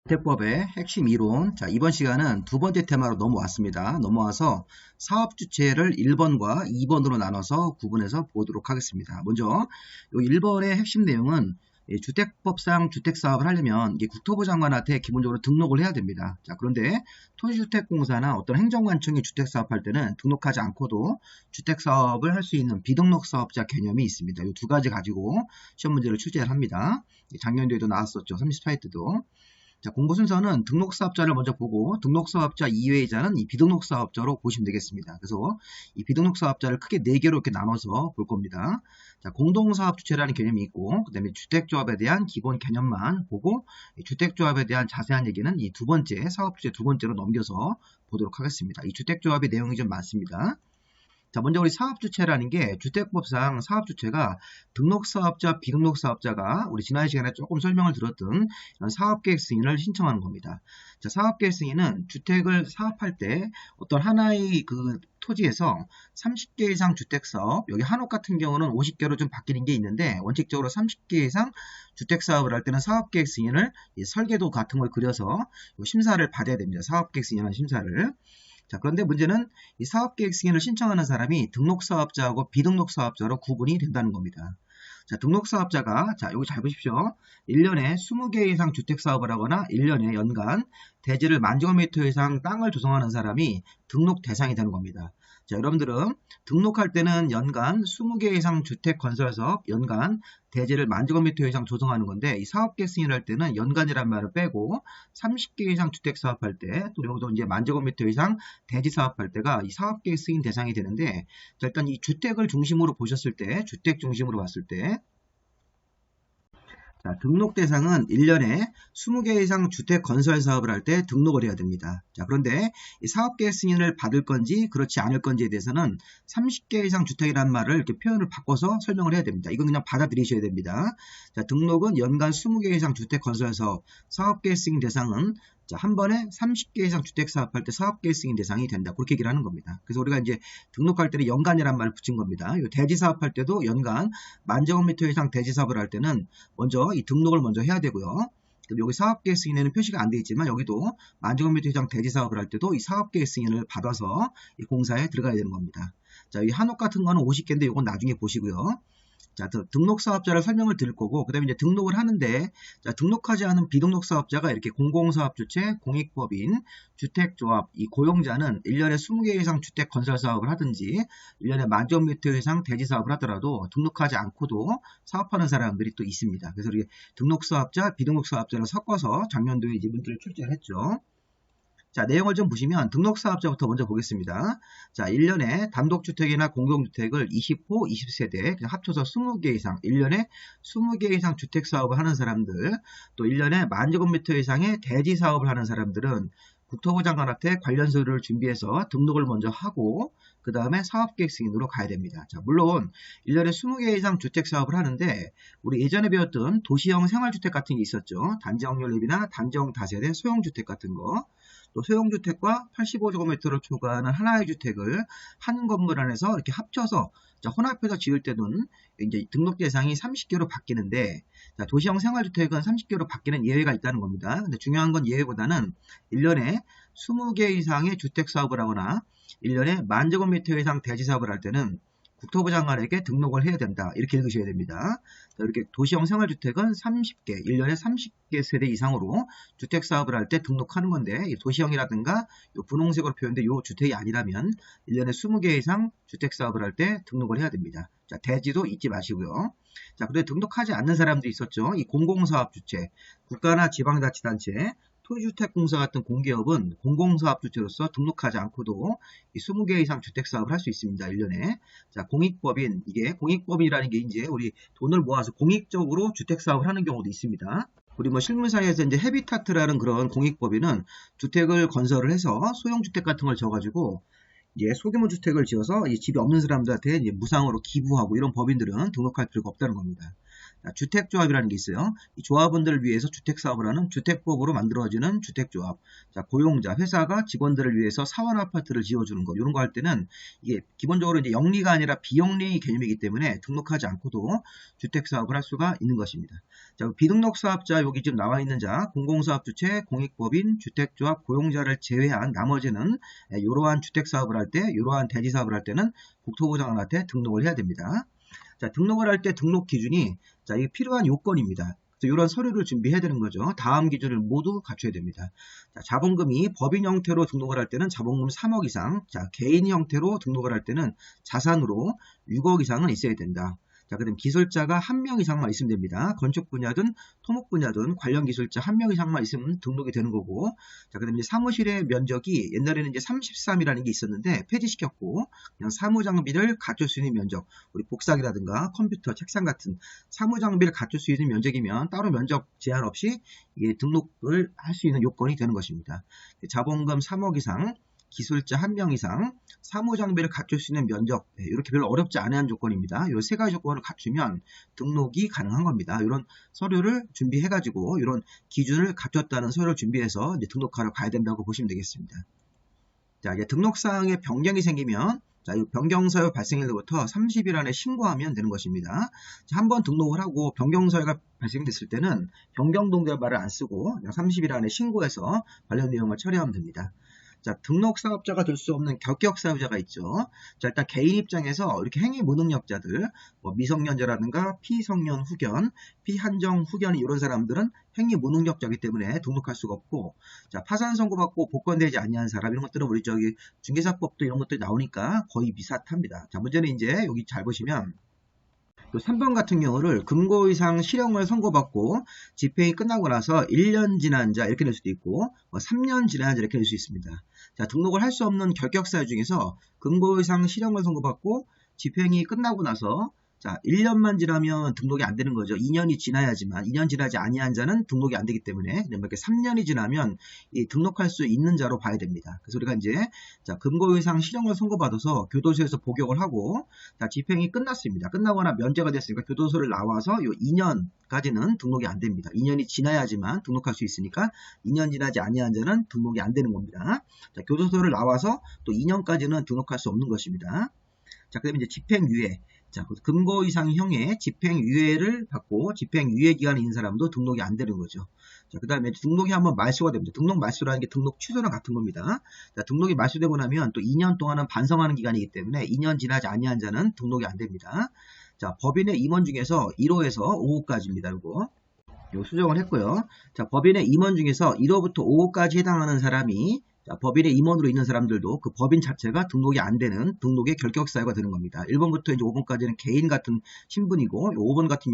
주택법의 핵심 이론. 자, 이번 시간은 두 번째 테마로 넘어왔습니다. 넘어와서 사업 주체를 1번과 2번으로 나눠서 구분해서 보도록 하겠습니다. 먼저 요 1번의 핵심 내용은 주택법상 주택사업을 하려면 이게 국토부 장관한테 기본적으로 등록을 해야 됩니다. 자, 그런데 토지주택공사나 어떤 행정관청이 주택사업할 때는 등록하지 않고도 주택사업을 할 수 있는 비등록사업자 개념이 있습니다. 이 두 가지 가지고 시험 문제를 출제를 합니다. 작년도에도 나왔었죠. 34회 때도. 자, 공부 순서는 등록사업자를 먼저 보고 등록사업자 이외의자는 이 비등록사업자로 보시면 되겠습니다. 그래서 이 비등록사업자를 크게 4개로 이렇게 나눠서 볼 겁니다. 자, 공동사업주체라는 개념이 있고 그 다음에 주택조합에 대한 기본 개념만 보고 주택조합에 대한 자세한 얘기는 이 두 번째 사업주체 두 번째로 넘겨서 보도록 하겠습니다. 이 주택조합의 내용이 좀 많습니다. 자, 먼저 우리 사업주체라는 게 주택법상 사업주체가 등록사업자, 비등록사업자가 우리 지난 시간에 조금 설명을 들었던 이런 사업계획 승인을 신청하는 겁니다. 자, 사업계획 승인은 주택을 사업할 때 어떤 하나의 그 토지에서 30개 이상 주택사업, 여기 한옥 같은 경우는 50개로 좀 바뀌는 게 있는데 원칙적으로 30개 이상 주택사업을 할 때는 사업계획 승인을 설계도 같은 걸 그려서 심사를 받아야 됩니다. 사업계획 승인하는 심사를. 자, 그런데 문제는 이 사업계획 승인을 신청하는 사람이 등록사업자하고 비등록사업자로 구분이 된다는 겁니다. 자, 등록사업자가, 자, 여기 잘 보십시오. 1년에 20개 이상 주택사업을 하거나 1년에 연간 대지를 10,000제곱미터 이상 땅을 조성하는 사람이 등록 대상이 되는 겁니다. 자, 여러분들은 등록할 때는 연간 20개 이상 주택 건설사업, 연간 대지를 10,000제곱미터 이상 조성하는 건데 이 사업계획 승인할 때는 연간이란 말을 빼고 30개 이상 주택 사업할 때 또 여기도 이제 10,000제곱미터 이상 대지 사업할 때가 이 사업계획 승인 대상이 되는데 자, 일단 이 주택을 중심으로 보셨을 때 주택 중심으로 봤을 때 자, 등록 대상은 1년에 20개 이상 주택 건설 사업을 할 때 등록을 해야 됩니다. 자, 그런데 이 사업계획 승인을 받을 건지 그렇지 않을 건지에 대해서는 30개 이상 주택이라는 말을 이렇게 표현을 바꿔서 설명을 해야 됩니다. 이건 그냥 받아들이셔야 됩니다. 자, 등록은 연간 20개 이상 주택 건설 사업, 사업계획 승인 대상은 자, 한 번에 30개 이상 주택 사업할 때 사업계획 승인 대상이 된다. 그렇게 얘기를 하는 겁니다. 그래서 우리가 이제 등록할 때는 연간이란 말을 붙인 겁니다. 대지 사업할 때도 연간 10,000제곱미터 이상 대지 사업을 할 때는 먼저 이 등록을 먼저 해야 되고요. 여기 사업계획 승인에는 표시가 안 되어 있지만 여기도 10,000제곱미터 이상 대지 사업을 할 때도 이 사업계획 승인을 받아서 이 공사에 들어가야 되는 겁니다. 자, 이 한옥 같은 거는 50개인데 이건 나중에 보시고요. 자, 등록사업자를 설명을 드릴 거고, 그 다음에 이제 등록을 하는데, 자, 등록하지 않은 비등록사업자가 이렇게 공공사업주체, 공익법인, 주택조합, 이 고용자는 1년에 20개 이상 주택 건설 사업을 하든지, 1년에 10,000제곱미터 이상 대지 사업을 하더라도 등록하지 않고도 사업하는 사람들이 또 있습니다. 그래서 이렇게 등록사업자, 비등록사업자를 섞어서 작년도에 이제 문제를 출제를 했죠. 자, 내용을 좀 보시면 등록사업자부터 먼저 보겠습니다. 자, 1년에 단독주택이나 공동주택을 20호, 20세대 합쳐서 20개 이상, 1년에 20개 이상 주택사업을 하는 사람들, 또 1년에 10,000제곱미터 이상의 대지사업을 하는 사람들은 국토부 장관한테 관련 서류를 준비해서 등록을 먼저 하고 그 다음에 사업계획 승인으로 가야 됩니다. 자, 물론 1년에 20개 이상 주택사업을 하는데 우리 예전에 배웠던 도시형 생활주택 같은 게 있었죠. 단지형 연립이나 단지형 다세대 소형주택 같은 거. 또 소형주택과 85제곱미터를 초과하는 하나의 주택을 한 건물 안에서 이렇게 합쳐서 자, 혼합해서 지을 때는 이제 등록 대상이 30개로 바뀌는데 자, 도시형 생활주택은 30개로 바뀌는 예외가 있다는 겁니다. 근데 중요한 건 예외보다는 1년에 20개 이상의 주택 사업을 하거나 1년에 10,000제곱미터 이상 대지 사업을 할 때는 국토부 장관에게 등록을 해야 된다. 이렇게 읽으셔야 됩니다. 자, 이렇게 도시형 생활주택은 30개, 1년에 30개 세대 이상으로 주택사업을 할 때 등록하는 건데 이 도시형이라든가 요 분홍색으로 표현된 요 주택이 아니라면 1년에 20개 이상 주택사업을 할 때 등록을 해야 됩니다. 자, 대지도 잊지 마시고요. 자, 그런데 등록하지 않는 사람도 있었죠. 이 공공사업주체, 국가나 지방자치단체, 토지주택공사 같은 공기업은 공공사업주체로서 등록하지 않고도 이 20개 이상 주택사업을 할 수 있습니다. 1년에. 자, 공익법인, 이게 공익법이라는 게 이제 우리 돈을 모아서 공익적으로 주택사업을 하는 경우도 있습니다. 우리 뭐 실무사에서 이제 헤비타트라는 그런 공익법인은 주택을 건설을 해서 소형주택 같은 걸 져가지고 이제 소규모 주택을 지어서 이 집이 없는 사람들한테 이제 무상으로 기부하고 이런 법인들은 등록할 필요가 없다는 겁니다. 주택조합이라는 게 있어요. 이 조합원들을 위해서 주택사업을 하는 주택법으로 만들어지는 주택조합. 자, 고용자, 회사가 직원들을 위해서 사원 아파트를 지어주는 거. 이런 거 할 때는 이게 기본적으로 이제 영리가 아니라 비영리 개념이기 때문에 등록하지 않고도 주택사업을 할 수가 있는 것입니다. 자, 비등록사업자 여기 지금 나와 있는 자, 공공사업주체, 공익법인, 주택조합, 고용자를 제외한 나머지는 이러한 주택사업을 할 때, 이러한 대지사업을 할 때는 국토부 장관한테 등록을 해야 됩니다. 자, 등록을 할 때 등록 기준이 자, 이게 필요한 요건입니다. 이런 서류를 준비해야 되는 거죠. 다음 기준을 모두 갖춰야 됩니다. 자, 자본금이 법인 형태로 등록을 할 때는 자본금 3억 이상, 자, 개인 형태로 등록을 할 때는 자산으로 6억 이상은 있어야 된다. 자, 그다음 기술자가 1명 이상만 있으면 됩니다. 건축 분야든 토목 분야든 관련 기술자 1명 이상만 있으면 등록이 되는 거고, 자, 그다음 이제 사무실의 면적이 옛날에는 이제 33이라는 게 있었는데 폐지시켰고, 그냥 사무 장비를 갖출 수 있는 면적, 우리 복사기라든가 컴퓨터, 책상 같은 사무 장비를 갖출 수 있는 면적이면 따로 면적 제한 없이 이게 등록을 할 수 있는 요건이 되는 것입니다. 자본금 3억 이상, 기술자 1명 이상, 사무장비를 갖출 수 있는 면적, 이렇게 별로 어렵지 않은 조건입니다. 이 세 가지 조건을 갖추면 등록이 가능한 겁니다. 이런 서류를 준비해가지고 이런 기준을 갖췄다는 서류를 준비해서 이제 등록하러 가야 된다고 보시면 되겠습니다. 자, 이제 등록사항에 변경이 생기면 자, 이 변경사유 발생일로부터 30일 안에 신고하면 되는 것입니다. 한번 등록을 하고 변경사유가 발생됐을 때는 변경동결말을 안 쓰고 그냥 30일 안에 신고해서 관련 내용을 처리하면 됩니다. 자, 등록사업자가 될 수 없는 결격사유자가 있죠. 자, 일단 개인 입장에서 이렇게 행위 무능력자들, 뭐 미성년자라든가 피성년 후견, 피한정 후견 이런 사람들은 행위 무능력자이기 때문에 등록할 수가 없고, 자, 파산 선고받고 복권되지 아니한 사람 이런 것들은 우리 저기 중개사법도 이런 것들이 나오니까 거의 비슷합니다. 자, 문제는 이제 여기 잘 보시면. 3번 같은 경우를 금고 이상 실형을 선고받고 집행이 끝나고 나서 1년 지난 자 이렇게 낼 수도 있고 3년 지난 자 이렇게 낼 수 있습니다. 자, 등록을 할 수 없는 결격사유 중에서 금고 이상 실형을 선고받고 집행이 끝나고 나서 자, 1년만 지나면 등록이 안 되는 거죠. 2년이 지나야지만 2년 지나지 아니한 자는 등록이 안 되기 때문에 이렇게 3년이 지나면 이 등록할 수 있는 자로 봐야 됩니다. 그래서 우리가 이제 자, 금고 이상 실형을 선고받아서 교도소에서 복역을 하고 자, 집행이 끝났습니다. 끝나거나 면제가 됐으니까 교도소를 나와서 요 2년까지는 등록이 안 됩니다. 2년이 지나야지만 등록할 수 있으니까 2년 지나지 아니한 자는 등록이 안 되는 겁니다. 자, 교도소를 나와서 또 2년까지는 등록할 수 없는 것입니다. 자, 그다음에 이제 집행유예. 자, 금고 이상 형의 집행유예를 받고 집행유예 기간이 있는 사람도 등록이 안 되는 거죠. 자, 그 다음에 등록이 한번 말소가 됩니다. 등록 말소라는 게 등록 취소랑 같은 겁니다. 자, 등록이 말소되고 나면 또 2년 동안은 반성하는 기간이기 때문에 2년 지나지 아니한 자는 등록이 안 됩니다. 자, 법인의 임원 중에서 1호에서 5호까지입니다. 요거 수정을 했고요. 자, 법인의 임원 중에서 1호부터 5호까지 해당하는 사람이 자, 법인의 임원으로 있는 사람들도 그 법인 자체가 등록이 안 되는 등록의 결격사유가 되는 겁니다. 1번부터 이제 5번까지는 개인 같은 신분이고 6번 같은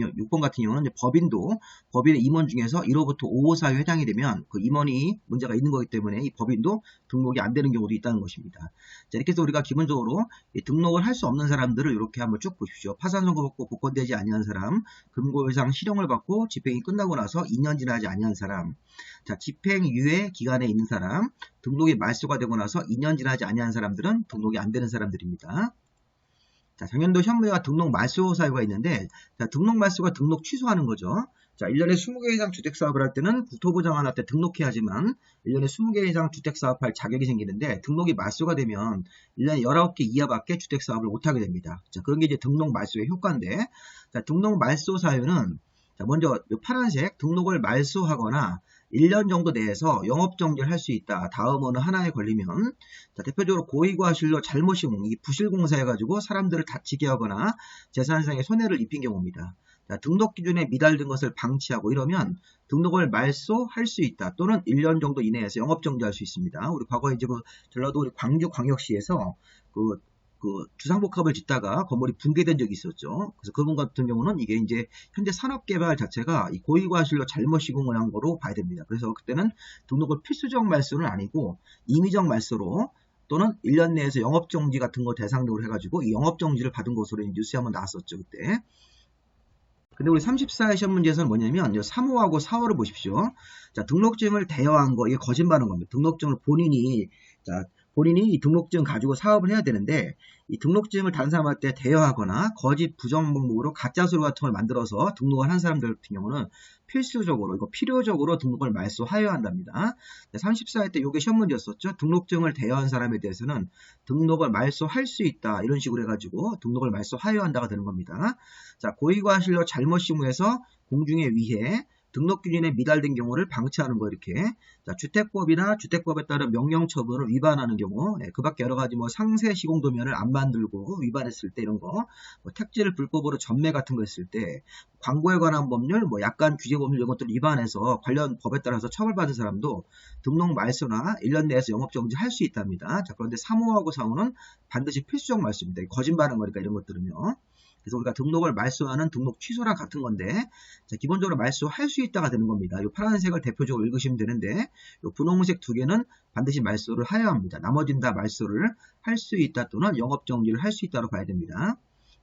경우는 이제 법인도 법인의 임원 중에서 1호부터 5호 사유에 해당이 되면 그 임원이 문제가 있는 거기 때문에 이 법인도 등록이 안 되는 경우도 있다는 것입니다. 자, 이렇게 해서 우리가 기본적으로 등록을 할 수 없는 사람들을 이렇게 한번 쭉 보십시오. 파산 선고받고 복권되지 아니한 사람, 금고 이상 실형을 받고 집행이 끝나고 나서 2년 지나지 아니한 사람, 자, 집행유예 기간에 있는 사람, 등록이 말소가 되고 나서 2년 지나지 아니한 사람들은 등록이 안 되는 사람들입니다. 자, 작년도 현무회와 등록 말소 사유가 있는데, 자, 등록 말소가 등록 취소하는 거죠. 자, 1년에 20개 이상 주택사업을 할 때는 국토부 장관한테 등록해야지만 1년에 20개 이상 주택사업할 자격이 생기는데 등록이 말소가 되면 1년에 19개 이하밖에 주택사업을 못하게 됩니다. 자, 그런 게 이제 등록 말소의 효과인데, 자, 등록 말소 사유는 자, 먼저 파란색 등록을 말소하거나 1년 정도 내에서 영업정지를 할 수 있다. 다음 어느 하나에 걸리면 자, 대표적으로 고의과실로 잘못 시공, 부실공사해가지고 사람들을 다치게 하거나 재산상의 손해를 입힌 경우입니다. 자, 등록 기준에 미달된 것을 방치하고 이러면 등록을 말소할 수 있다. 또는 1년 정도 이내에서 영업정지할 수 있습니다. 우리 과거에 이제 전라도 우리 광주광역시에서 그 주상복합을 짓다가 건물이 붕괴된 적이 있었죠. 그래서 그분 같은 경우는 이게 이제 현재 산업개발 자체가 이 고의과실로 잘못 시공을 한 거로 봐야 됩니다. 그래서 그때는 등록을 필수적 말소는 아니고 임의적 말소로 또는 1년 내에서 영업정지 같은 거 대상으로 해가지고 이 영업정지를 받은 것으로 뉴스에 한번 나왔었죠. 그때. 근데 우리 34회 시험 문제에서는 뭐냐면 3호하고 4호를 보십시오. 자, 등록증을 대여한 거 이게 거짓말한 겁니다. 등록증을 본인이 자 본인이 이 등록증 가지고 사업을 해야 되는데 이 등록증을 다른 사람한테 대여하거나 거짓 부정 목록으로 가짜 서류 같은 걸 만들어서 등록을 한 사람들 같은 경우는 필수적으로 필요적으로 등록을 말소하여야 한답니다. 34회 때 이게 시험 문제였었죠. 등록증을 대여한 사람에 대해서는 등록을 말소할 수 있다 이런 식으로 해가지고 등록을 말소하여야 한다가 되는 겁니다. 자, 고의과실로 잘못 시무해서 공중에 위해 등록기준에 미달된 경우를 방치하는 거 이렇게. 자, 주택법이나 주택법에 따른 명령처분을 위반하는 경우, 그 밖에 여러 가지 뭐 상세 시공도면을 안 만들고 위반했을 때 이런 거, 뭐 택지를 불법으로 전매 같은 거 했을 때, 광고에 관한 법률, 뭐 약관 규제 법률 이런 것들 위반해서 관련 법에 따라서 처벌받은 사람도 등록 말소나 1년 내에서 영업정지 할 수 있답니다. 자, 그런데 3호하고 4호는 반드시 필수적 말소입니다. 거짓말한 거니까 이런 것들은요. 그래서 우리가 등록을 말소하는 등록 취소랑 같은 건데, 자, 기본적으로 말소할 수 있다가 되는 겁니다. 이 파란색을 대표적으로 읽으시면 되는데, 이 분홍색 두 개는 반드시 말소를 해야 합니다. 나머지는 다 말소를 할 수 있다 또는 영업정지를 할 수 있다고 봐야 됩니다.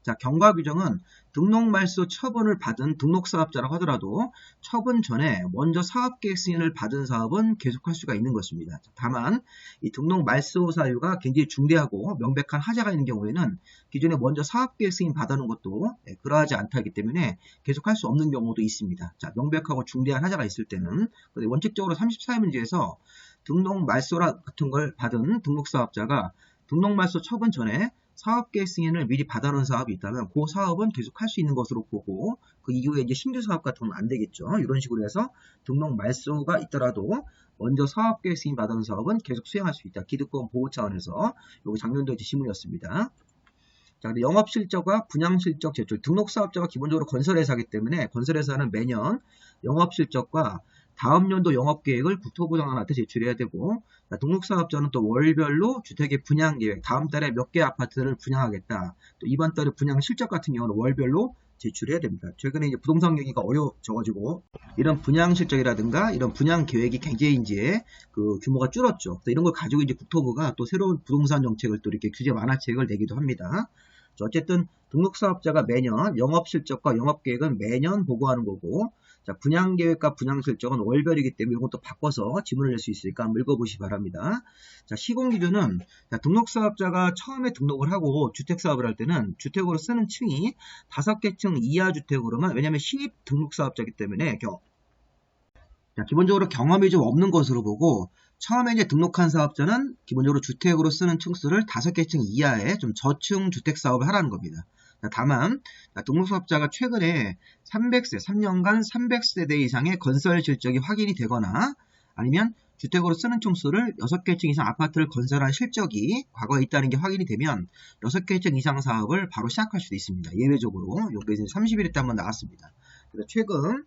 자, 경과 규정은 등록 말소 처분을 받은 등록사업자라고 하더라도 처분 전에 먼저 사업계획 승인을 받은 사업은 계속할 수가 있는 것입니다. 다만 이 등록 말소 사유가 굉장히 중대하고 명백한 하자가 있는 경우에는 기존에 먼저 사업계획 승인 받아놓은 것도 그러하지 않다기 때문에 계속할 수 없는 경우도 있습니다. 자, 명백하고 중대한 하자가 있을 때는 원칙적으로 34회 문제에서 등록 말소 같은 걸 받은 등록사업자가 등록 말소 처분 전에 사업계획 승인을 미리 받아놓은 사업이 있다면 그 사업은 계속 할 수 있는 것으로 보고 그 이후에 이제 신규 사업 같은 건 안 되겠죠. 이런 식으로 해서 등록 말소가 있더라도 먼저 사업계획 승인 받아놓은 사업은 계속 수행할 수 있다. 기득권 보호 차원에서 여기 작년도 지문이었습니다. 자, 근데 영업실적과 분양실적 제출. 등록사업자가 기본적으로 건설회사이기 때문에 건설회사는 매년 영업실적과 다음 연도 영업계획을 국토부 장관한테 제출해야 되고, 등록사업자는 또 월별로 주택의 분양계획, 다음 달에 몇 개 아파트를 분양하겠다, 또 이번 달에 분양 실적 같은 경우는 월별로 제출해야 됩니다. 최근에 이제 부동산 경기가 어려워져가지고 이런 분양 실적이라든가 이런 분양 계획이 굉장히 이제 그 규모가 줄었죠. 이런 걸 가지고 이제 국토부가 또 새로운 부동산 정책을 또 이렇게 규제 완화책을 내기도 합니다. 어쨌든 등록사업자가 매년 영업실적과 영업계획은 매년 보고하는 거고, 자, 분양계획과 분양실적은 월별이기 때문에 이것도 바꿔서 지문을 낼 수 있으니까 한번 읽어보시기 바랍니다. 자, 시공기준은 등록사업자가 처음에 등록을 하고 주택사업을 할 때는 주택으로 쓰는 층이 5개 층 이하 주택으로만, 왜냐하면 신입 등록사업자이기 때문에 기본적으로 경험이 좀 없는 것으로 보고, 처음에 이제 등록한 사업자는 기본적으로 주택으로 쓰는 층수를 5개 층 이하의 좀 저층 주택 사업을 하라는 겁니다. 다만 등록사업자가 최근에 3년간 300세대 이상의 건설 실적이 확인이 되거나 아니면 주택으로 쓰는 층수를 6개 층 이상 아파트를 건설한 실적이 과거에 있다는 게 확인이 되면 6개 층 이상 사업을 바로 시작할 수도 있습니다. 예외적으로 여기 30일 때 한번 나왔습니다. 그래서 최근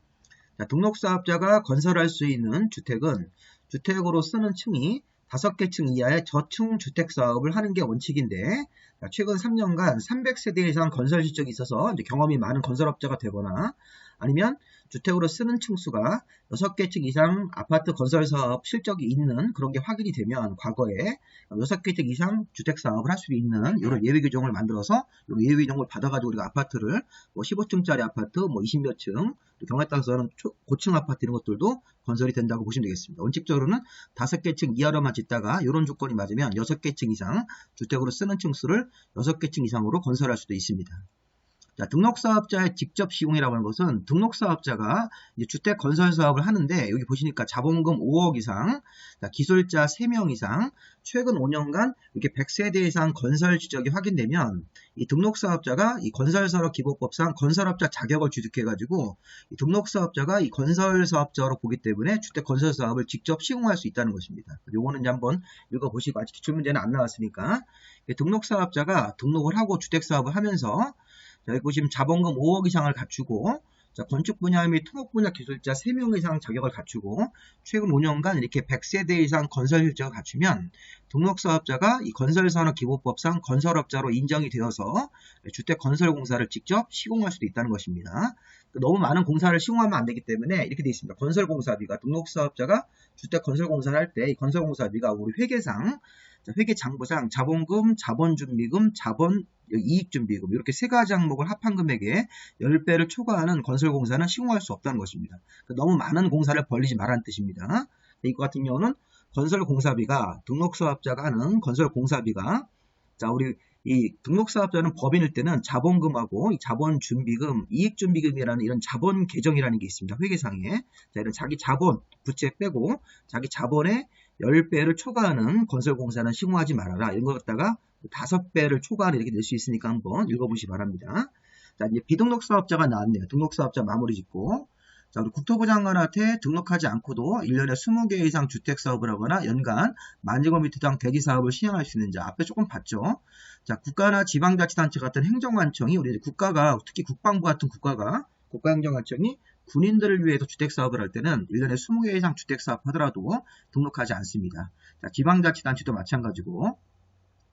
등록사업자가 건설할 수 있는 주택은 주택으로 쓰는 층이 5개 층 이하의 저층 주택 사업을 하는 게 원칙인데, 최근 3년간 300세대 이상 건설 실적이 있어서 이제 경험이 많은 건설업자가 되거나 아니면 주택으로 쓰는 층수가 6개 층 이상 아파트 건설 사업 실적이 있는 그런 게 확인이 되면 과거에 6개 층 이상 주택 사업을 할 수 있는 이런 예외 규정을 만들어서 이 예외 규정을 받아가지고 우리가 아파트를 뭐 15층짜리 아파트, 뭐 20몇 층, 또 경우에 따라서는 고층 아파트 이런 것들도 건설이 된다고 보시면 되겠습니다. 원칙적으로는 5개 층 이하로만 짓다가 이런 조건이 맞으면 6개 층 이상 주택으로 쓰는 층수를 6개 층 이상으로 건설할 수도 있습니다. 자, 등록사업자의 직접 시공이라고 하는 것은 등록사업자가 이제 주택 건설 사업을 하는데, 여기 보시니까 자본금 5억 이상, 자, 기술자 3명 이상, 최근 5년간 이렇게 100세대 이상 건설 실적이 확인되면 이 등록사업자가 이 건설산업기본법상 건설업자 자격을 취득해가지고 이 등록사업자가 이 건설사업자로 보기 때문에 주택 건설 사업을 직접 시공할 수 있다는 것입니다. 요거는 이제 한번 읽어보시고, 아직 기출문제는 안 나왔으니까 등록사업자가 등록을 하고 주택사업을 하면서, 자, 여기 보시면 자본금 5억 이상을 갖추고, 자, 건축 분야 및 토목 분야 기술자 3명 이상 자격을 갖추고 최근 5년간 이렇게 100세대 이상 건설 실적을 갖추면 등록사업자가 이 건설산업기본법상 건설업자로 인정이 되어서 주택 건설 공사를 직접 시공할 수도 있다는 것입니다. 너무 많은 공사를 시공하면 안 되기 때문에 이렇게 되어 있습니다. 건설공사비가 등록사업자가 주택 건설공사를 할 때 이 건설공사비가 우리 회계상, 회계장부상 자본금, 자본준비금, 이익준비금 이렇게 세 가지 항목을 합한 금액의 10배를 초과하는 건설공사는 시공할 수 없다는 것입니다. 너무 많은 공사를 벌리지 말라는 뜻입니다. 이거 같은 경우는 건설공사비가 등록사업자가 하는 건설공사비가 자 우리 이 등록사업자는 법인일 때는 자본금하고 이 자본준비금, 이익준비금이라는 이런 자본 계정이라는 게 있습니다. 회계상에. 자, 이런 자기 자본, 부채 빼고 자기 자본의 10배를 초과하는 건설공사는 시공하지 말아라. 이런 거 갖다가 5배를 초과하는 이렇게 낼 수 있으니까 한번 읽어보시기 바랍니다. 자, 이제 비등록사업자가 나왔네요. 등록사업자 마무리 짓고. 자, 우리 국토부 장관한테 등록하지 않고도 1년에 20개 이상 주택사업을 하거나 연간 만지고미투당 대지사업을 시행할 수 있는 자. 앞에 조금 봤죠. 자, 국가나 지방자치단체 같은 행정관청이 우리 국가가 특히 국방부 같은 국가행정관청이 군인들을 위해서 주택사업을 할 때는 1년에 20개 이상 주택사업 하더라도 등록하지 않습니다. 자, 지방자치단체도 마찬가지고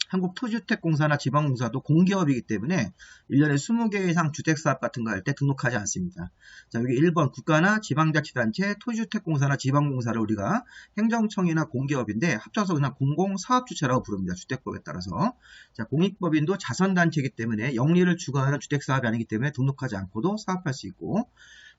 한국토지주택공사나 지방공사도 공기업이기 때문에 1년에 20개 이상 주택사업 같은 거 할 때 등록하지 않습니다. 자, 여기 1번 국가나 지방자치단체, 토지주택공사나 지방공사를 우리가 행정청이나 공기업인데 합쳐서 그냥 공공사업주체라고 부릅니다. 주택법에 따라서. 자, 공익법인도 자선단체이기 때문에 영리를 추구하는 주택사업이 아니기 때문에 등록하지 않고도 사업할 수 있고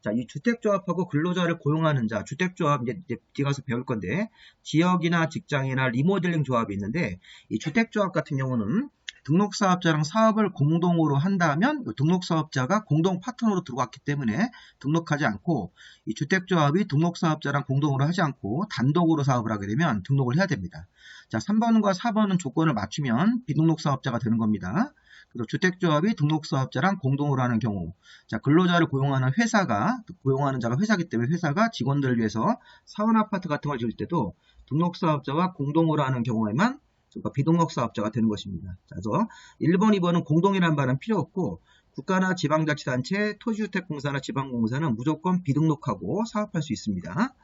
자, 이 주택조합하고 근로자를 고용하는 자, 주택조합 이제 뒤에 가서 배울 건데 지역이나 직장이나 리모델링 조합이 있는데 이 주택조합 같은 경우는 등록사업자랑 사업을 공동으로 한다면 등록사업자가 공동 파트너로 들어왔기 때문에 등록하지 않고 이 주택조합이 등록사업자랑 공동으로 하지 않고 단독으로 사업을 하게 되면 등록을 해야 됩니다. 자, 3번과 4번은 조건을 맞추면 비등록사업자가 되는 겁니다. 그래서 주택조합이 등록사업자랑 공동으로 하는 경우 자, 근로자를 고용하는 회사가 고용하는 자가 회사이기 때문에 회사가 직원들을 위해서 사원아파트 같은 걸 지을 때도 등록사업자와 공동으로 하는 경우에만 비등록사업자가 되는 것입니다. 자, 그래서 1번, 2번은 공동이라는 말은 필요 없고 국가나 지방자치단체, 토지주택공사나 지방공사는 무조건 비등록하고 사업할 수 있습니다.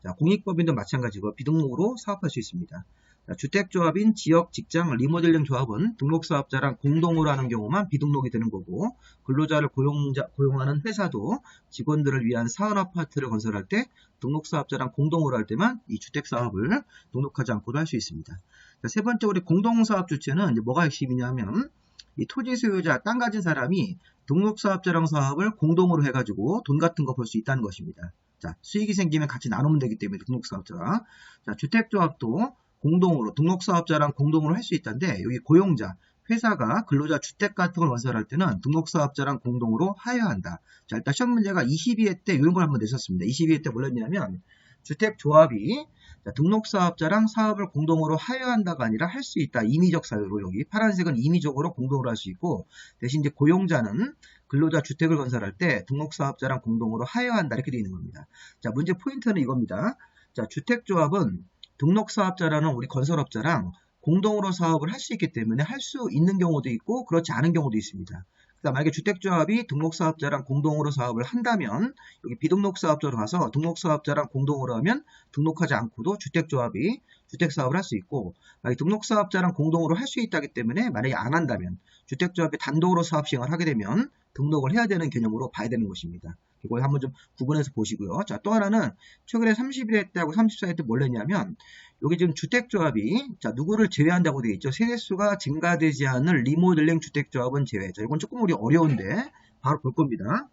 자, 공익법인도 마찬가지고 비등록으로 사업할 수 있습니다. 자, 주택조합인 지역, 직장, 리모델링 조합은 등록사업자랑 공동으로 하는 경우만 비등록이 되는 거고 근로자를 고용하는 회사도 직원들을 위한 사원아파트를 건설할 때 등록사업자랑 공동으로 할 때만 이 주택사업을 등록하지 않고도 할 수 있습니다. 자, 세 번째 우리 공동사업 주체는 이제 뭐가 핵심이냐면 이 토지 소유자, 땅 가진 사람이 등록사업자랑 사업을 공동으로 해가지고 돈 같은 거 벌 수 있다는 것입니다. 자, 수익이 생기면 같이 나누면 되기 때문에 등록사업자가. 자, 주택조합도 공동으로 등록사업자랑 공동으로 할 수 있다는데 여기 고용자, 회사가 근로자 주택 같은 걸 건설할 때는 등록사업자랑 공동으로 하여야 한다. 자, 일단 시험 문제가 22회 때 이런 걸 한번 냈었습니다. 22회 때 뭐였냐면 주택조합이 등록사업자랑 사업을 공동으로 하여한다가 아니라 할 수 있다. 임의적 사유로 여기 파란색은 임의적으로 공동으로 할 수 있고 대신 이제 고용자는 근로자 주택을 건설할 때 등록사업자랑 공동으로 하여한다 이렇게 되어 있는 겁니다. 자, 문제 포인트는 이겁니다. 자, 주택조합은 등록사업자라는 우리 건설업자랑 공동으로 사업을 할 수 있기 때문에 할 수 있는 경우도 있고 그렇지 않은 경우도 있습니다. 그러니까 만약에 주택조합이 등록사업자랑 공동으로 사업을 한다면 여기 비등록사업자로 가서 등록사업자랑 공동으로 하면 등록하지 않고도 주택조합이 주택사업을 할 수 있고 만약에 등록사업자랑 공동으로 할 수 있다기 때문에 만약에 안 한다면 주택조합이 단독으로 사업 시행을 하게 되면 등록을 해야 되는 개념으로 봐야 되는 것입니다. 이걸 한번 좀 구분해서 보시고요. 자, 또 하나는 최근에 31회 때하고 34회 때 뭘 했냐면 여기 지금 주택조합이 자, 누구를 제외한다고 되어 있죠. 세대수가 증가되지 않은 리모델링 주택조합은 제외. 자, 이건 조금 우리 어려운데 바로 볼 겁니다.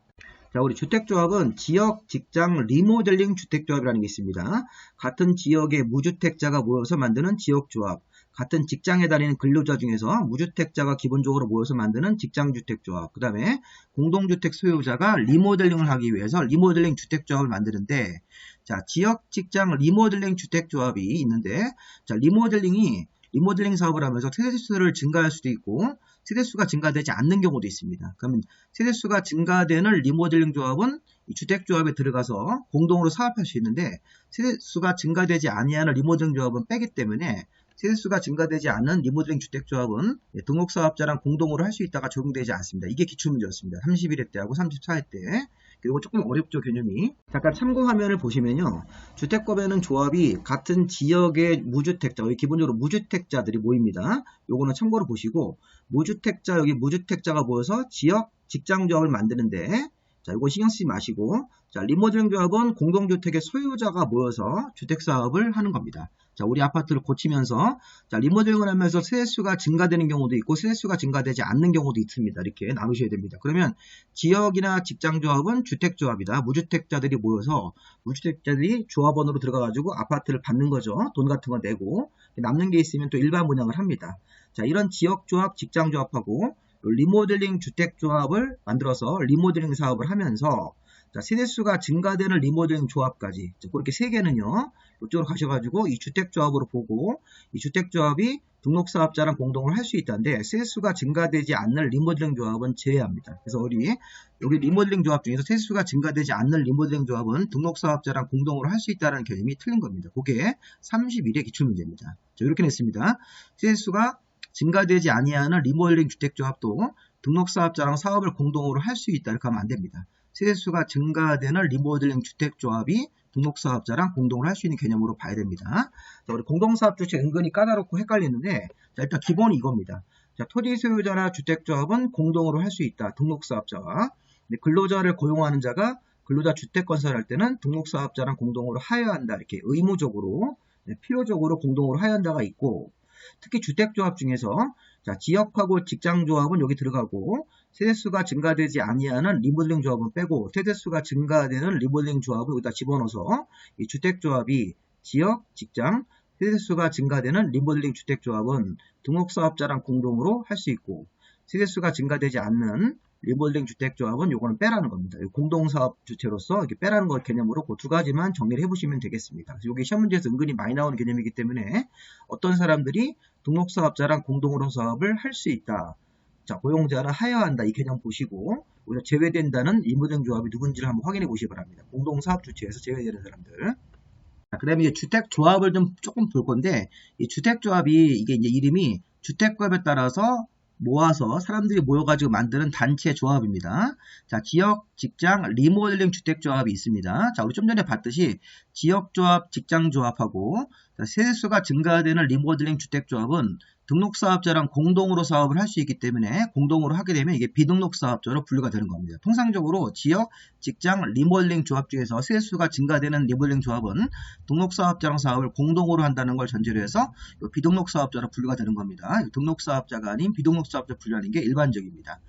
자, 우리 주택조합은 지역, 직장, 리모델링 주택조합이라는 게 있습니다. 같은 지역의 무주택자가 모여서 만드는 지역조합. 같은 직장에 다니는 근로자 중에서 무주택자가 기본적으로 모여서 만드는 직장주택조합. 그 다음에 공동주택 소유자가 리모델링을 하기 위해서 리모델링 주택조합을 만드는데 자, 지역, 직장, 리모델링 주택조합이 있는데 자, 리모델링 사업을 하면서 세대수를 증가할 수도 있고 세대수가 증가되지 않는 경우도 있습니다. 그러면 세대수가 증가되는 리모델링 조합은 이 주택조합에 들어가서 공동으로 사업할 수 있는데 세대수가 증가되지 아니하는 리모델링 조합은 빼기 때문에 세대수가 증가되지 않은 리모델링 주택조합은 등록사업자랑 공동으로 할 수 있다가 적용되지 않습니다. 이게 기출문제였습니다. 31회 때하고 34회 때. 그리고 조금 어렵죠, 개념이. 잠깐 참고 화면을 보시면요. 주택법에는 조합이 같은 지역의 무주택자, 여기 기본적으로 무주택자들이 모입니다. 요거는 참고로 보시고, 무주택자, 여기 무주택자가 모여서 지역 직장조합을 만드는데, 자, 이거 신경 쓰지 마시고, 자, 리모델링 조합은 공동주택의 소유자가 모여서 주택사업을 하는 겁니다. 자, 우리 아파트를 고치면서, 자, 리모델링을 하면서 세대수가 증가되는 경우도 있고, 세대수가 증가되지 않는 경우도 있습니다. 이렇게 나누셔야 됩니다. 그러면 지역이나 직장조합은 주택조합이다. 무주택자들이 모여서, 무주택자들이 조합원으로 들어가가지고 아파트를 받는 거죠. 돈 같은 거 내고, 남는 게 있으면 또 일반 분양을 합니다. 자, 이런 지역조합, 직장조합하고, 리모델링 주택조합을 만들어서 리모델링 사업을 하면서, 자, 세대수가 증가되는 리모델링 조합까지, 자, 그렇게 세 개는요, 이쪽으로 가셔가지고 이 주택조합으로 보고, 이 주택조합이 등록사업자랑 공동을 할 수 있다는데, 세대수가 증가되지 않는 리모델링 조합은 제외합니다. 그래서 여기 리모델링 조합 중에서 세대수가 증가되지 않는 리모델링 조합은 등록사업자랑 공동으로 할 수 있다는 개념이 틀린 겁니다. 그게 31의 기출문제입니다. 자, 이렇게 냈습니다. 세대수가 증가되지 아니하는 리모델링 주택조합도 등록사업자랑 사업을 공동으로 할 수 있다. 이렇게 하면 안 됩니다. 세대수가 증가되는 리모델링 주택조합이 등록사업자랑 공동을 할 수 있는 개념으로 봐야 됩니다. 자, 우리 공동사업 주체 은근히 까다롭고 헷갈리는데, 자, 일단 기본이 이겁니다. 자, 토지 소유자나 주택조합은 공동으로 할 수 있다. 등록사업자와. 근로자를 고용하는 자가 근로자 주택 건설할 때는 등록사업자랑 공동으로 하여야 한다. 이렇게 의무적으로, 필요적으로 공동으로 하여야 한다가 있고, 특히 주택조합 중에서, 자, 지역하고 직장조합은 여기 들어가고, 세대수가 증가되지 아니하는 리모델링 조합은 빼고, 세대수가 증가되는 리모델링 조합을 여기다 집어넣어서, 이 주택조합이 지역, 직장, 세대수가 증가되는 리모델링 주택조합은 등록사업자랑 공동으로 할 수 있고, 세대수가 증가되지 않는 리모델링 주택조합은 요거는 빼라는 겁니다. 공동사업 주체로서 이렇게 빼라는 걸 개념으로 그 두 가지만 정리를 해보시면 되겠습니다. 그래서 이게 시험 문제에서 은근히 많이 나오는 개념이기 때문에 어떤 사람들이 등록사업자랑 공동으로 사업을 할 수 있다. 자, 고용자는 하여한다. 이 개념 보시고 오히려 제외된다는 리모델링 조합이 누군지를 한번 확인해 보시기 바랍니다. 공동사업 주체에서 제외되는 사람들. 그 다음에 이제 주택조합을 좀 조금 볼 건데, 이 주택조합이 이게 이제 이름이 주택조합에 따라서 모아서 사람들이 모여가지고 만드는 단체 조합입니다. 자, 지역, 직장, 리모델링 주택조합이 있습니다. 자, 우리 좀 전에 봤듯이 지역조합, 직장조합하고 세대수가 증가되는 리모델링 주택조합은 등록사업자랑 공동으로 사업을 할 수 있기 때문에 공동으로 하게 되면 이게 비등록사업자로 분류가 되는 겁니다. 통상적으로 지역, 직장, 리모델링 조합 중에서 세대수가 증가되는 리모델링 조합은 등록사업자랑 사업을 공동으로 한다는 걸 전제로 해서 비등록사업자로 분류가 되는 겁니다. 등록사업자가 아닌 비등록사업자 분류하는 게 일반적입니다.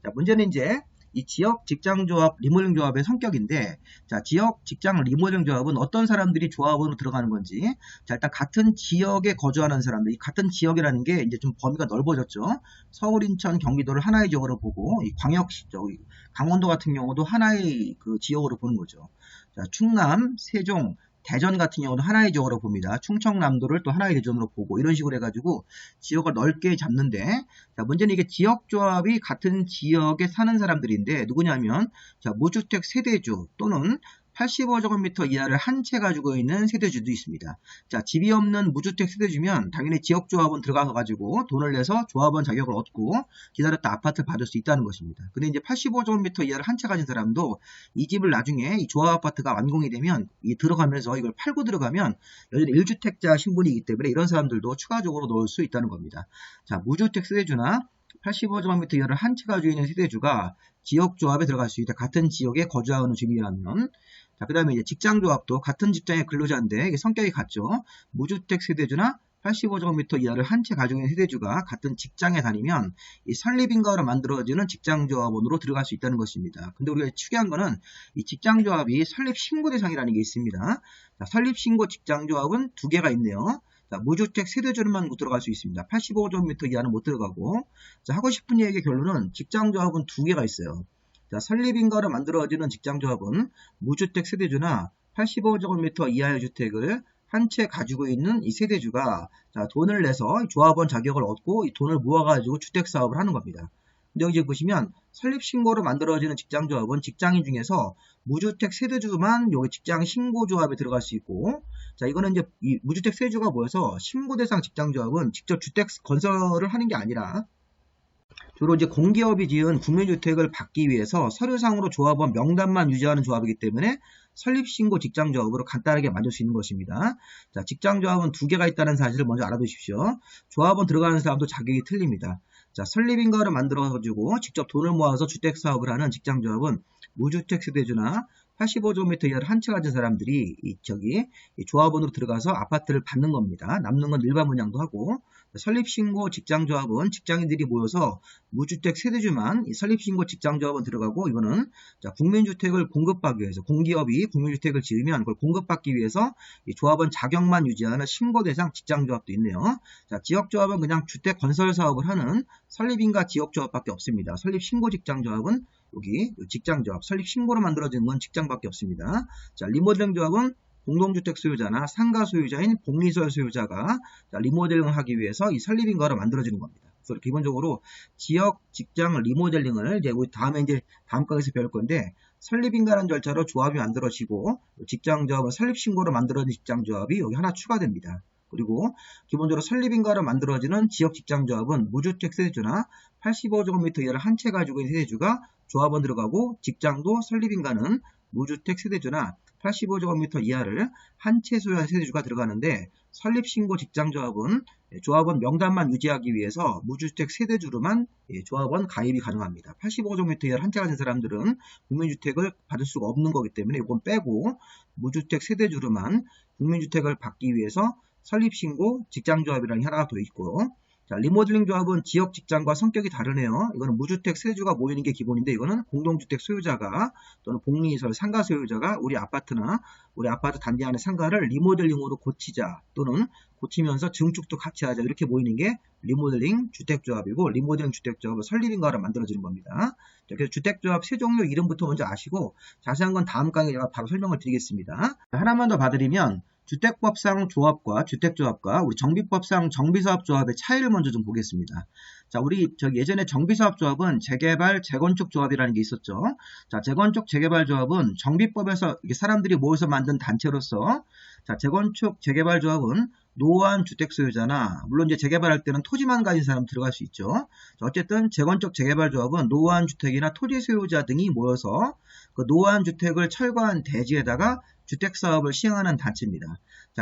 자, 문제는 이제 이 지역, 직장 조합, 리모델링 조합의 성격인데, 자, 지역, 직장, 리모델링 조합은 어떤 사람들이 조합원으로 들어가는 건지, 자, 일단 같은 지역에 거주하는 사람들, 이 같은 지역이라는 게 이제 좀 범위가 넓어졌죠. 서울, 인천, 경기도를 하나의 지역으로 보고, 이 광역시, 강원도 같은 경우도 하나의 그 지역으로 보는 거죠. 자, 충남, 세종, 대전 같은 경우는 하나의 지역으로 봅니다. 충청남도를 또 하나의 대전으로 보고 이런 식으로 해가지고 지역을 넓게 잡는데, 자, 문제는 이게 지역조합이 같은 지역에 사는 사람들인데 누구냐면, 자, 무주택 세대주 또는 85제곱미터 이하를 한 채 가지고 있는 세대주도 있습니다. 자, 집이 없는 무주택 세대주면 당연히 지역조합원 들어가서 가지고 돈을 내서 조합원 자격을 얻고 기다렸다 아파트를 받을 수 있다는 것입니다. 근데 이제 85제곱미터 이하를 한 채 가진 사람도 이 집을 나중에 이 조합 아파트가 완공이 되면 이 들어가면서 이걸 팔고 들어가면 여전히 1주택자 신분이기 때문에 이런 사람들도 추가적으로 넣을 수 있다는 겁니다. 자, 무주택 세대주나 85제곱미터 이하를 한 채 가지고 있는 세대주가 지역조합에 들어갈 수 있다. 같은 지역에 거주하는 주민이라면. 자, 그 다음에 이제 직장조합도 같은 직장의 근로자인데 이게 성격이 같죠. 무주택 세대주나 85제곱미터 이하를 한 채 가지고 있는 세대주가 같은 직장에 다니면 이 설립인가로 만들어지는 직장조합원으로 들어갈 수 있다는 것입니다. 근데 우리가 특이한 거는 이 직장조합이 설립신고 대상이라는 게 있습니다. 자, 설립신고 직장조합은 두 개가 있네요. 자, 무주택 세대주만 들어갈 수 있습니다. 85제곱미터 이하는 못 들어가고. 자, 하고 싶은 얘기의 결론은 직장조합은 두 개가 있어요. 자, 설립인가로 만들어지는 직장조합은 무주택 세대주나 85제곱미터 이하의 주택을 한 채 가지고 있는 이 세대주가, 자, 돈을 내서 조합원 자격을 얻고 이 돈을 모아가지고 주택사업을 하는 겁니다. 근데 여기 보시면 설립신고로 만들어지는 직장조합은 직장인 중에서 무주택 세대주만 여기 직장신고조합에 들어갈 수 있고, 자, 이거는 이제 이 무주택 세대주가 모여서 신고대상 직장조합은 직접 주택 건설을 하는 게 아니라 주로 이제 공기업이 지은 국민주택을 받기 위해서 서류상으로 조합원 명단만 유지하는 조합이기 때문에 설립신고 직장조합으로 간단하게 만들 수 있는 것입니다. 자, 직장조합은 두 개가 있다는 사실을 먼저 알아두십시오. 조합원 들어가는 사람도 자격이 틀립니다. 자, 설립인가를 만들어가지고 직접 돈을 모아서 주택사업을 하는 직장조합은 무주택 세대주나 85제곱미터 이하를 한 채 가진 사람들이 이 조합원으로 들어가서 아파트를 받는 겁니다. 남는 건 일반 분양도 하고, 설립신고 직장조합은 직장인들이 모여서 무주택 세대주만 이 설립신고 직장조합은 들어가고, 이거는 국민주택을 공급하기 위해서 공기업이 국민주택을 지으면 그걸 공급받기 위해서 이 조합원 자격만 유지하는 신고대상 직장조합도 있네요. 지역조합은 그냥 주택 건설 사업을 하는 설립인가 지역조합밖에 없습니다. 설립신고 직장조합은 여기 직장조합, 설립신고로 만들어진 건 직장밖에 없습니다. 리모델링 조합은 공동주택 소유자나 상가 소유자인 복리설 소유자가 리모델링을 하기 위해서 이 설립인가로 만들어지는 겁니다. 그래서 기본적으로 지역 직장 리모델링을 이제 우리 다음 강의에서 배울 건데, 설립인가라는 절차로 조합이 만들어지고 직장조합은 설립신고로 만들어진 직장조합이 여기 하나 추가됩니다. 그리고 기본적으로 설립인가로 만들어지는 지역 직장조합은 무주택 세대주나 85제곱미터 이하를 한 채 가지고 있는 세대주가 조합원 들어가고, 직장도 설립인가는 무주택 세대주나 85제곱미터 이하를 한 채 소유한 세대주가 들어가는데, 설립신고 직장조합은 조합원 명단만 유지하기 위해서 무주택 세대주로만 조합원 가입이 가능합니다. 85제곱미터 이하를 한 채 가진 사람들은 국민주택을 받을 수가 없는 거기 때문에 이건 빼고 무주택 세대주로만 국민주택을 받기 위해서 설립신고 직장조합이라는 게 하나가 더 있고요. 리모델링 조합은 지역 직장과 성격이 다르네요. 이거는 무주택 세대주가 모이는 게 기본인데, 이거는 공동주택 소유자가 또는 복리시설 상가 소유자가 우리 아파트나 우리 아파트 단지 안의 상가를 리모델링으로 고치자 또는 고치면서 증축도 같이 하자, 이렇게 모이는 게 리모델링 주택조합이고, 리모델링 주택조합은 설립인가로 만들어지는 겁니다. 그래서 주택조합 세 종류 이름부터 먼저 아시고 자세한 건 다음 강의에 제가 바로 설명을 드리겠습니다. 하나만 더 봐드리면, 주택법상 조합과 주택조합과 우리 정비법상 정비사업조합의 차이를 먼저 좀 보겠습니다. 우리 예전에 정비사업조합은 재개발, 재건축 조합이라는 게 있었죠. 재건축, 재개발 조합은 정비법에서 사람들이 모여서 만든 단체로서, 재건축, 재개발 조합은 노후한 주택 소유자나, 물론 이제 재개발할 때는 토지만 가진 사람 들어갈 수 있죠. 어쨌든 재건축, 재개발 조합은 노후한 주택이나 토지 소유자 등이 모여서 그 노후한 주택을 철거한 대지에다가 주택사업을 시행하는 단체입니다.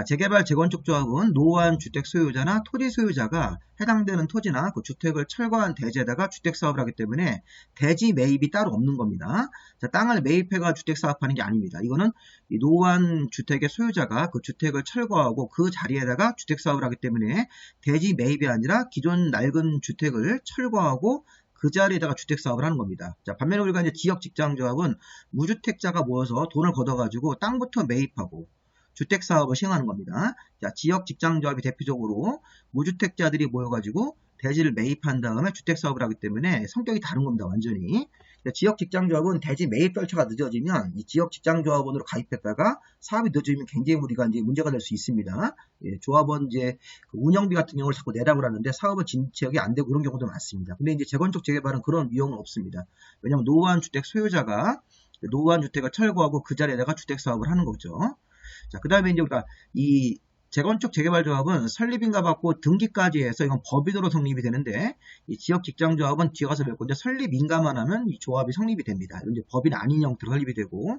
재개발, 재건축 조합은 노후한 주택 소유자나 토지 소유자가 해당되는 토지나 그 주택을 철거한 대지에다가 주택사업을 하기 때문에 대지 매입이 따로 없는 겁니다. 땅을 매입해가 주택사업하는 게 아닙니다. 이거는 이 노후한 주택의 소유자가 그 주택을 철거하고 그 자리에다가 주택사업을 하기 때문에 대지 매입이 아니라 기존 낡은 주택을 철거하고 그 자리에다가 주택사업을 하는 겁니다. 반면에 우리가 이제 지역 직장조합은 무주택자가 모여서 돈을 걷어가지고 땅부터 매입하고 주택사업을 시행하는 겁니다. 지역 직장조합이 대표적으로 무주택자들이 모여가지고 대지를 매입한 다음에 주택사업을 하기 때문에 성격이 다른 겁니다. 완전히. 지역 직장조합은 대지 매입 절차가 늦어지면 이 지역 직장조합원으로 가입했다가 사업이 늦어지면 굉장히 우리가 이제 문제가 될 수 있습니다. 조합원 이제 그 운영비 같은 경우를 자꾸 내라고 하는데 사업은 진척이 안 되고 그런 경우도 많습니다. 근데 이제 재건축 재개발은 그런 위험은 없습니다. 왜냐하면 노후한 주택 소유자가 노후한 주택을 철거하고 그 자리에다가 주택사업을 하는 거죠. 그 다음에 이제 우리가 이 재건축 재개발조합은 설립인가 받고 등기까지 해서 이건 법인으로 성립이 되는데, 이 지역 직장조합은 뒤에 가서 배울 건데 설립인가만 하면 이 조합이 성립이 됩니다. 이제 법인 아닌 형태로 설립이 되고,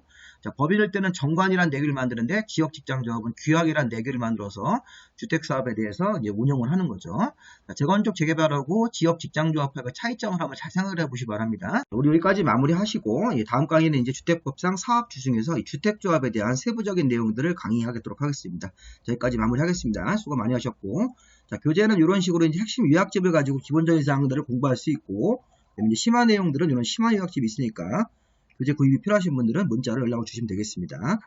법인일 때는 정관이란 내규를 만드는데 지역 직장조합은 규약이란 내규를 만들어서 주택사업에 대해서 이제 운영을 하는 거죠. 재건축 재개발하고 지역 직장조합하고 차이점을 한번 잘 생각을 해보시기 바랍니다. 우리 여기까지 마무리하시고 다음 강의는 이제 주택법상 사업주 중에서 이 주택조합에 대한 세부적인 내용들을 강의하도록 하겠습니다. 여기까지 마무리하겠습니다. 수고 많이 하셨고, 교재는 이런 식으로 이제 핵심 요약집을 가지고 기본적인 사항들을 공부할 수 있고, 이제 심화 내용들은 이런 심화 요약집이 있으니까 교재 구입이 필요하신 분들은 문자로 연락을 주시면 되겠습니다.